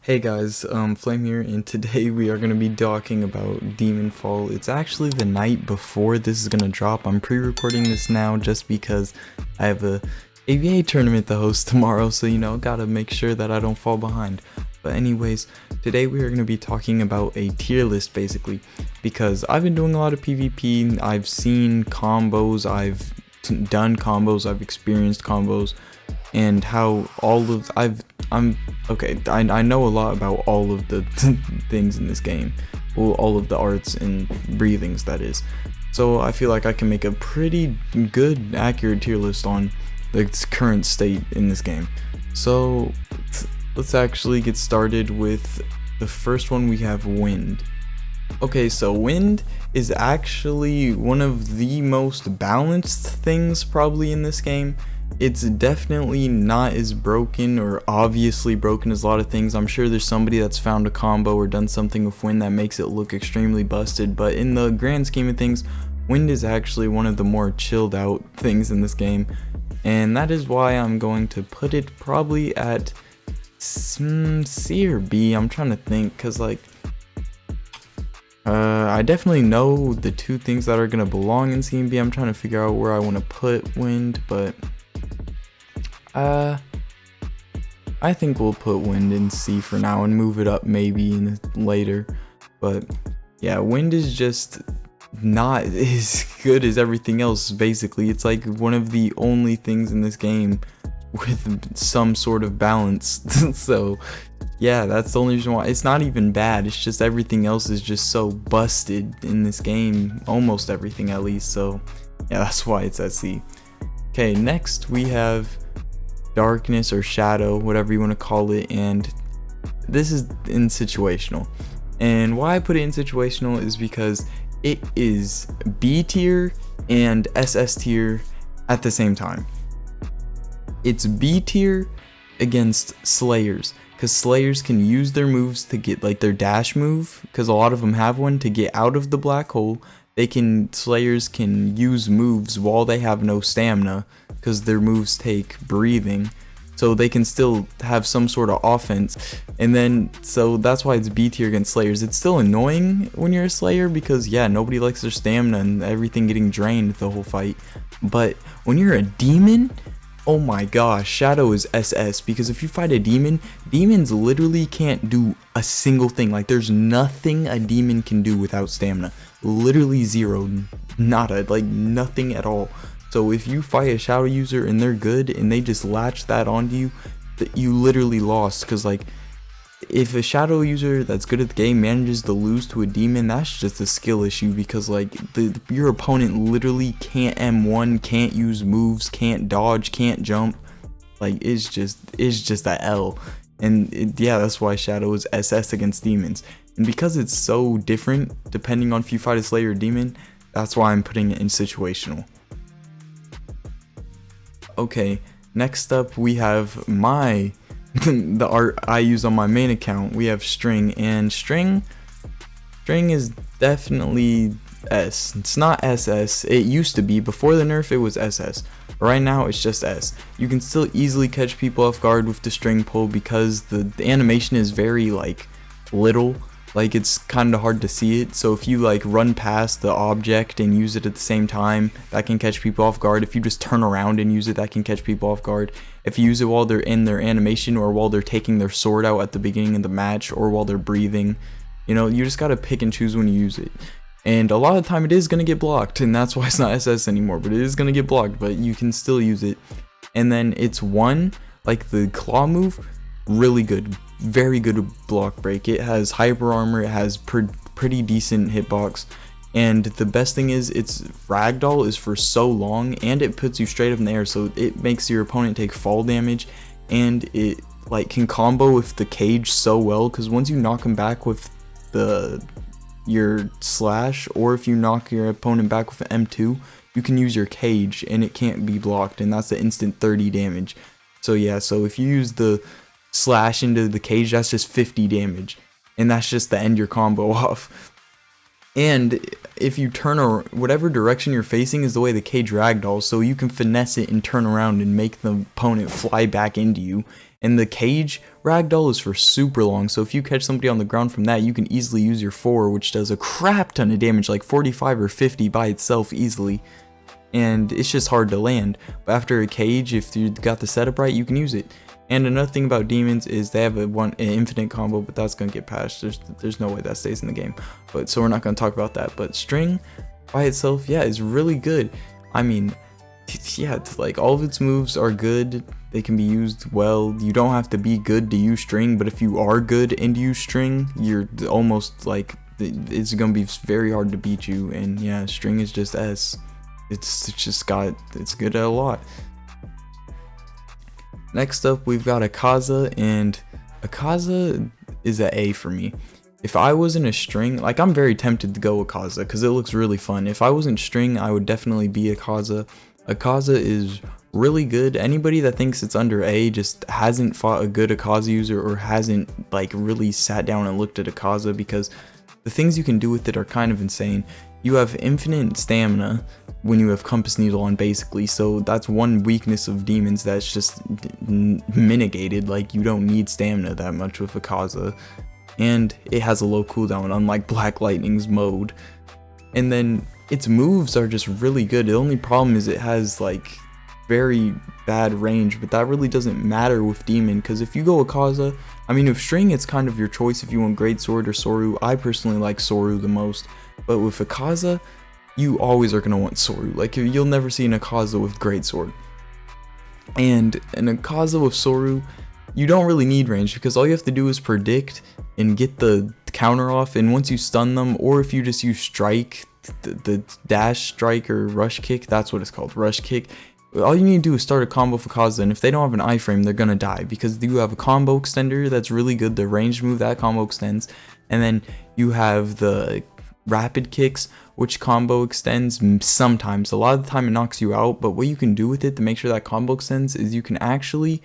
Hey guys, Flame here, and today we are going to be talking about Demonfall. It's actually the night before this is going to drop. I'm pre-recording this now just because I have a ABA tournament to host tomorrow, so gotta make sure that I don't fall behind. But anyways, today we are going to be talking about a tier list basically, because I've been doing a lot of PvP, I've seen combos, I've done combos, I've experienced combos, and how I know a lot about all of the things in this game, well, all of the arts and breathings, that is. So I feel like I can make a pretty good, accurate tier list on the current state in this game. So let's actually get started with the first one. We have Wind. Okay, so Wind is actually one of the most balanced things probably in this game. It's definitely not as broken or obviously broken as a lot of things. I'm sure there's somebody that's found a combo or done something with Wind that makes it look extremely busted, but in the grand scheme of things, Wind is actually one of the more chilled out things in this game, and that is why I'm going to put it probably at C or B. I'm trying to think, because I definitely know the two things that are going to belong in C and B. I'm trying to figure out where I want to put Wind, but I think we'll put Wind in C for now and move it up maybe later. But yeah, Wind is just not as good as everything else basically. It's like one of the only things in this game with some sort of balance. So yeah, that's the only reason why. It's not even bad, it's just everything else is just so busted in this game, almost everything at least. So yeah, that's why it's at C. Okay, next we have Darkness or Shadow, whatever you want to call it, and this is in situational. And why I put it in situational is because it is B tier and SS tier at the same time. It's B tier against Slayers, because Slayers can use their moves to get, like, their dash move, because a lot of them have one, to get out of the black hole. Slayers can use moves while they have no stamina, because their moves take breathing, so they can still have some sort of offense. And then, so that's why it's B tier against Slayers. It's still annoying when you're a Slayer, because yeah, nobody likes their stamina and everything getting drained the whole fight. But when you're a demon, oh my gosh, Shadow is SS, because if you fight a demon, demons literally can't do a single thing. Like, there's nothing a demon can do without stamina. Literally zero, nada, like nothing at all. So if you fight a Shadow user and they're good and they just latch that onto you, you literally lost. Because like, if a Shadow user that's good at the game manages to lose to a demon, that's just a skill issue, because like your opponent literally can't M1, can't use moves, can't dodge, can't jump. Like, it's just a L. And yeah, that's why Shadow is SS against demons. And because it's so different depending on if you fight a Slayer or demon, that's why I'm putting it in situational. Okay, next up we have the art I use on my main account. We have String, and String is definitely S. It's not SS. It used to be. Before the nerf it was SS. Right now it's just S. You can still easily catch people off guard with the String pull, because the animation is very like little. Like, it's kind of hard to see it, so if you like run past the object and use it at the same time, that can catch people off guard. If you just turn around and use it, that can catch people off guard. If you use it while they're in their animation, or while they're taking their sword out at the beginning of the match, or while they're breathing, you just gotta pick and choose when you use it. And a lot of the time it is gonna get blocked, and that's why it's not SS anymore, but it is gonna get blocked, but you can still use it. And then it's one, like the claw move, really good, very good block break. It has hyper armor, it has pretty decent hitbox, and the best thing is its ragdoll is for so long, and it puts you straight up in the air, so it makes your opponent take fall damage, and it like can combo with the cage so well, because once you knock him back with your slash, or if you knock your opponent back with an M2, you can use your cage and it can't be blocked, and that's the instant 30 damage. So yeah, so if you use the slash into the cage, that's just 50 damage, and that's just to end your combo off. And if you turn or whatever direction you're facing is the way the cage ragdolls, so you can finesse it and turn around and make the opponent fly back into you. And the cage ragdoll is for super long, so if you catch somebody on the ground from that, you can easily use your 4, which does a crap ton of damage, like 45 or 50 by itself easily. And it's just hard to land. But after a cage, if you got the setup right, you can use it. And another thing about demons is they have an infinite combo, but that's gonna get patched. There's no way that stays in the game. But so we're not gonna talk about that. But string by itself, yeah, is really good. I mean, yeah, like all of its moves are good. They can be used well. You don't have to be good to use string, but if you are good and use string, you're almost like it's gonna be very hard to beat you. And yeah, string is just S. It's good at a lot. Next up, we've got Akaza, and Akaza is an A for me. If I wasn't a string, like I'm very tempted to go Akaza because it looks really fun. If I wasn't string, I would definitely be Akaza. Akaza is really good. Anybody that thinks it's under A just hasn't fought a good Akaza user or hasn't like really sat down and looked at Akaza, because the things you can do with it are kind of insane. You have infinite stamina when you have Compass Needle on, basically, so that's one weakness of demons that's just mitigated. Like, you don't need stamina that much with Akaza, and it has a low cooldown, unlike Black Lightning's mode. And then its moves are just really good. The only problem is it has like very bad range, but that really doesn't matter with demon, because if you go Akaza, I mean, with string it's kind of your choice if you want Great Sword or Soru. I personally like Soru the most, but with Akaza, you always are going to want Soru. Like, you'll never see an Akaza with Great Sword. And an Akaza with Soru, you don't really need range, because all you have to do is predict and get the counter off, and once you stun them, or if you just use strike, the dash strike or rush kick, that's what it's called, rush kick, all you need to do is start a combo for Akaza, and if they don't have an iframe, they're gonna die, because you have a combo extender that's really good, the ranged move that combo extends, and then you have the rapid kicks, which combo extends sometimes. A lot of the time it knocks you out, but what you can do with it to make sure that combo extends is you can actually,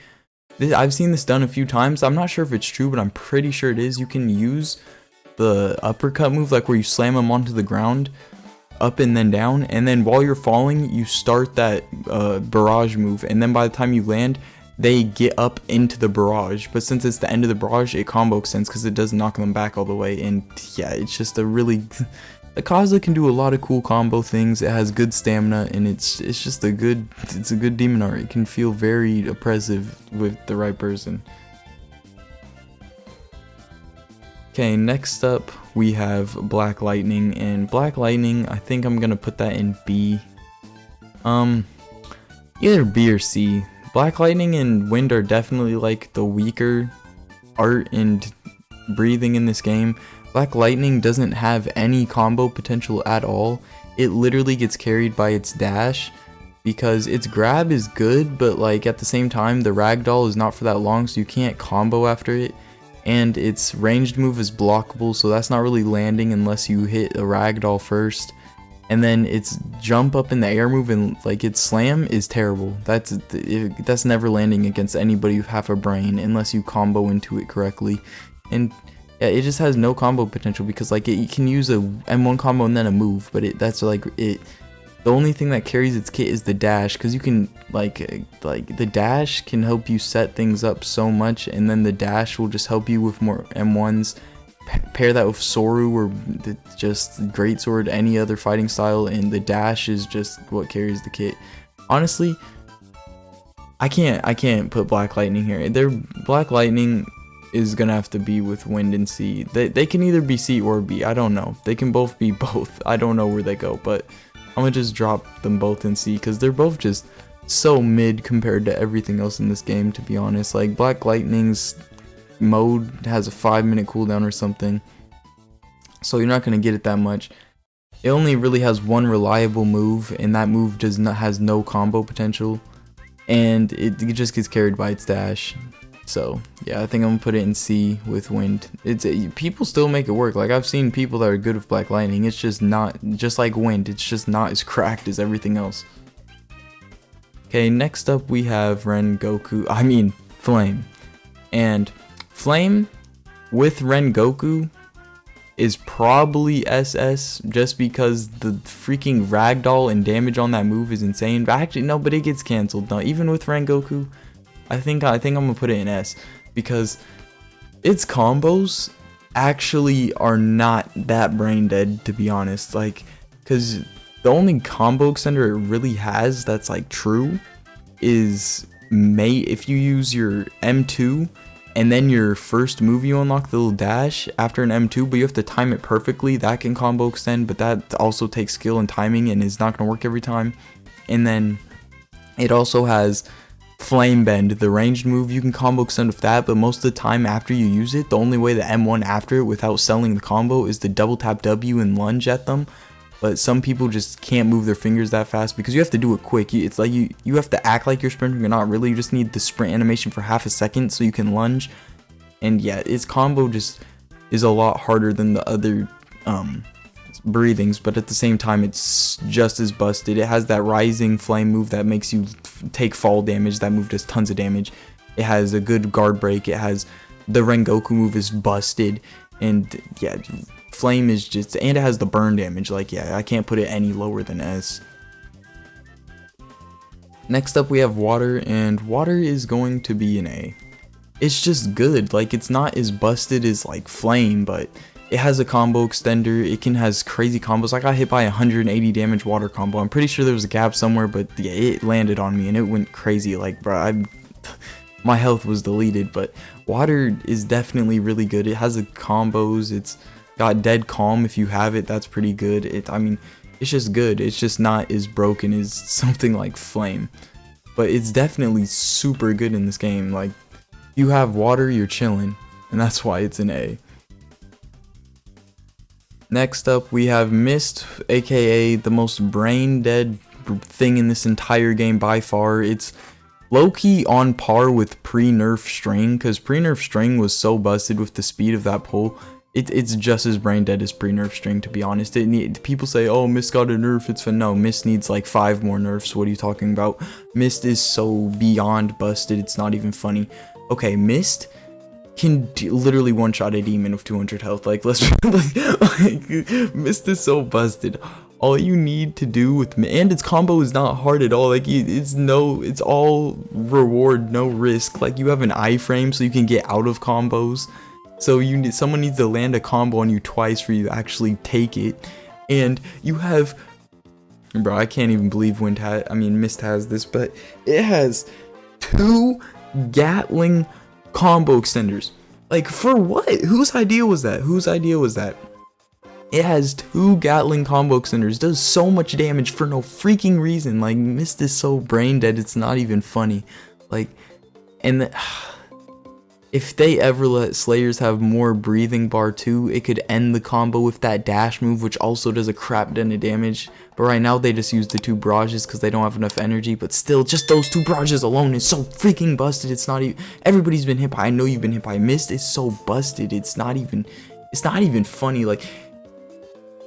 I've seen this done a few times, I'm not sure if it's true, but I'm pretty sure it is, you can use the uppercut move, like where you slam them onto the ground, up and then down, and then while you're falling, you start that barrage move, and then by the time you land, they get up into the barrage, but since it's the end of the barrage, it combo extends because it does knock them back all the way. And yeah, it's just a really, Akaza can do a lot of cool combo things. It has good stamina, and it's just a good demon art. It can feel very oppressive with the right person. Okay, next up we have Black Lightning, and Black Lightning, I think I'm gonna put that in B. Either B or C. Black Lightning and Wind are definitely like the weaker art and breathing in this game. Black Lightning doesn't have any combo potential at all. It literally gets carried by its dash, because its grab is good, but like at the same time the ragdoll is not for that long, so you can't combo after it. And its ranged move is blockable, so that's not really landing unless you hit a ragdoll first. And then its jump up in the air move and like its slam is terrible. That's never landing against anybody with half a brain unless you combo into it correctly. And yeah, it just has no combo potential, because like it can use a M1 combo and then a move, but the only thing that carries its kit is the dash, because you can like the dash can help you set things up so much, and then the dash will just help you with more M1s. Pair that with Soru or just Great Sword, any other fighting style, and the dash is just what carries the kit. Honestly, I can't put Black Lightning here. Black Lightning is gonna have to be with Wind and C. They can either be C or B. I don't know. They can both be both. I don't know where they go, but I'm gonna just drop them both in C, because they're both just so mid compared to everything else in this game, to be honest. Like, Black Lightning's mode has a 5-minute cooldown or something, so you're not going to get it that much. It only really has one reliable move, and that move has no combo potential, and it just gets carried by its dash. So yeah, I think I'm gonna put it in C with Wind. People still make it work. Like, I've seen people that are good with Black Lightning. It's just not, just like Wind, it's just not as cracked as everything else. Okay, next up we have Ren Goku, Flame. And Flame with Ren Goku is probably SS, just because the freaking ragdoll and damage on that move is insane. But actually no, but it gets cancelled. No, even with Ren Goku, I think I'm gonna put it in S, because its combos actually are not that brain dead, to be honest. Like, because the only combo extender it really has that's like true is if you use your M2 and then your first move you unlock the little dash after an M2, but you have to time it perfectly. That can combo extend, but that also takes skill and timing and is not going to work every time. And then it also has Flame Bend, the ranged move. You can combo extend with that, but most of the time after you use it, the only way the M1 after it without selling the combo is to double tap W and lunge at them. But some people just can't move their fingers that fast because you have to do it quick. It's like you have to act like you're sprinting. You're not really. You just need the sprint animation for half a second so you can lunge. And yeah, its combo just is a lot harder than the other breathings. But at the same time, it's just as busted. It has that rising flame move that makes you take fall damage. That move does tons of damage. It has a good guard break. It has the Ren Goku move is busted. And yeah, flame is just, and it has the burn damage. Like, yeah, I can't put it any lower than S. Next up we have water, and water is going to be an A. It's just good. Like, it's not as busted as like flame, but it has a combo extender. It has crazy combos. I got hit by 180 damage water combo. I'm pretty sure there was a gap somewhere, but yeah, it landed on me and it went crazy. Like, bro, my health was deleted. But water is definitely really good. It has the combos. It's got dead calm. If you have it, that's pretty good. I mean, it's just good. It's just not as broken as something like flame, but it's definitely super good in this game. Like, you have water, you're chilling, and that's why it's an A. Next up we have Mist, aka the most brain dead thing in this entire game by far. It's low-key on par with pre-nerf string, because pre-nerf string was so busted with the speed of that pull. It's just as brain dead as pre-nerf string, to be honest. People say, oh, Mist got a nerf, it's fun. No, Mist needs like 5 more nerfs. What are you talking about? Mist is so beyond busted, it's not even funny. Okay, Mist can literally one-shot a demon with 200 health. Like, let's like, Mist is so busted. All you need to do with and its combo is not hard at all. Like, it's all reward, no risk. Like, you have an iframe so you can get out of combos. So someone needs to land a combo on you twice for you to actually take it. And you have, bro, I can't even believe Mist has this, but it has 2 Gatling combo extenders. Like, for what? Whose idea was that? It has 2 Gatling combo extenders, does so much damage for no freaking reason. Like, Mist is so brain dead, it's not even funny. Like, and if they ever let Slayers have more breathing bar too, it could end the combo with that dash move, which also does a crap ton of damage. But right now they just use the 2 barrages because they don't have enough energy. But still, just those 2 barrages alone is so freaking busted. It's not even, everybody's been hit by, I know you've been hit by. Mist is so busted, it's not even funny. Like,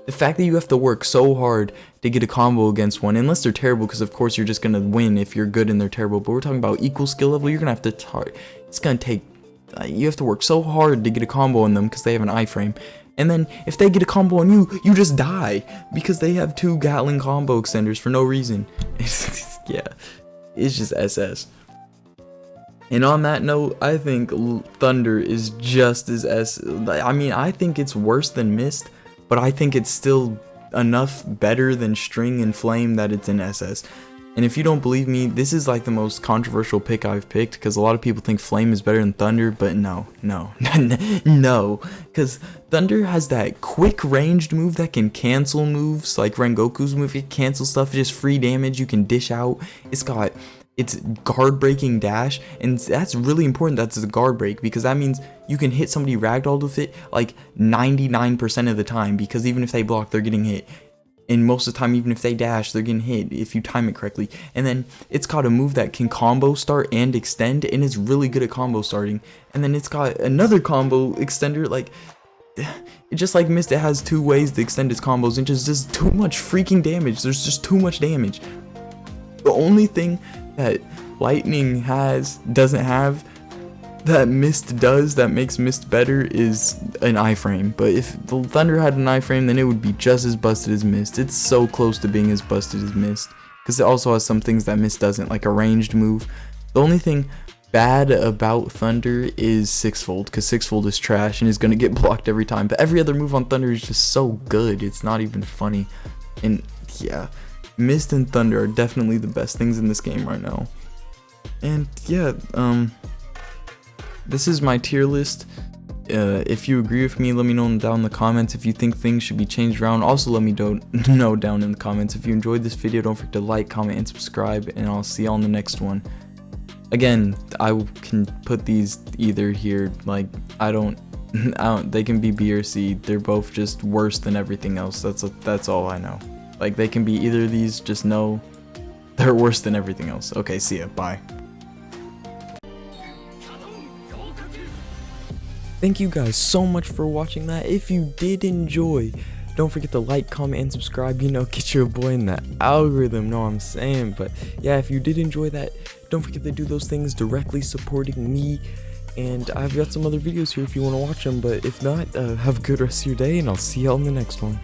the fact that you have to work so hard to get a combo against one, unless they're terrible, because of course you're just gonna win if you're good and they're terrible. But we're talking about equal skill level, you're gonna have to it's gonna take, you have to work so hard to get a combo on them because they have an iframe. And then if they get a combo on you, you just die because they have 2 Gatling combo extenders for no reason. Yeah, it's just SS. And on that note, I think Thunder is just as I think it's worse than Mist, but I think it's still enough better than String and Flame that it's in SS. And if you don't believe me, this is like the most controversial pick I've picked, because a lot of people think Flame is better than Thunder, but no, because Thunder has that quick ranged move that can cancel moves, like Ren Goku's move. It cancels stuff, just free damage you can dish out. It's guard breaking dash, and that's really important. That's a guard break, because that means you can hit somebody ragdolled with it like 99% of the time, because even if they block, they're getting hit. And most of the time, even if they dash, they're getting hit if you time it correctly. And then it's got a move that can combo start and extend, and it's really good at combo starting. And then it's got another combo extender. Like, just like Mist, it has 2 ways to extend its combos, and just too much freaking damage. There's just too much damage. The only thing that Lightning doesn't have that Mist does that makes Mist better is an iframe. But if the Thunder had an iframe, then it would be just as busted as Mist. It's so close to being as busted as Mist, because it also has some things that Mist doesn't, like a ranged move. The only thing bad about Thunder is Sixfold, because Sixfold is trash and is going to get blocked every time. But every other move on Thunder is just so good, it's not even funny. And yeah, Mist and Thunder are definitely the best things in this game right now. And yeah, this is my tier list. If you agree with me, let me know down in the comments. If you think things should be changed around, also let me know down in the comments. If you enjoyed this video, don't forget to like, comment, and subscribe, and I'll see you on the next one. Again, I can put these either here, like, they can be B or C. They're both just worse than everything else. That's all I know. Like, they can be either of these, just know they're worse than everything else. Okay, see ya, bye. Thank you guys so much for watching that. If you did enjoy, don't forget to like, comment, and subscribe. You know, get your boy in that algorithm, know what I'm saying? But yeah, if you did enjoy that, don't forget to do those things directly supporting me. And I've got some other videos here if you want to watch them. But if not, have a good rest of your day, and I'll see you on the next one.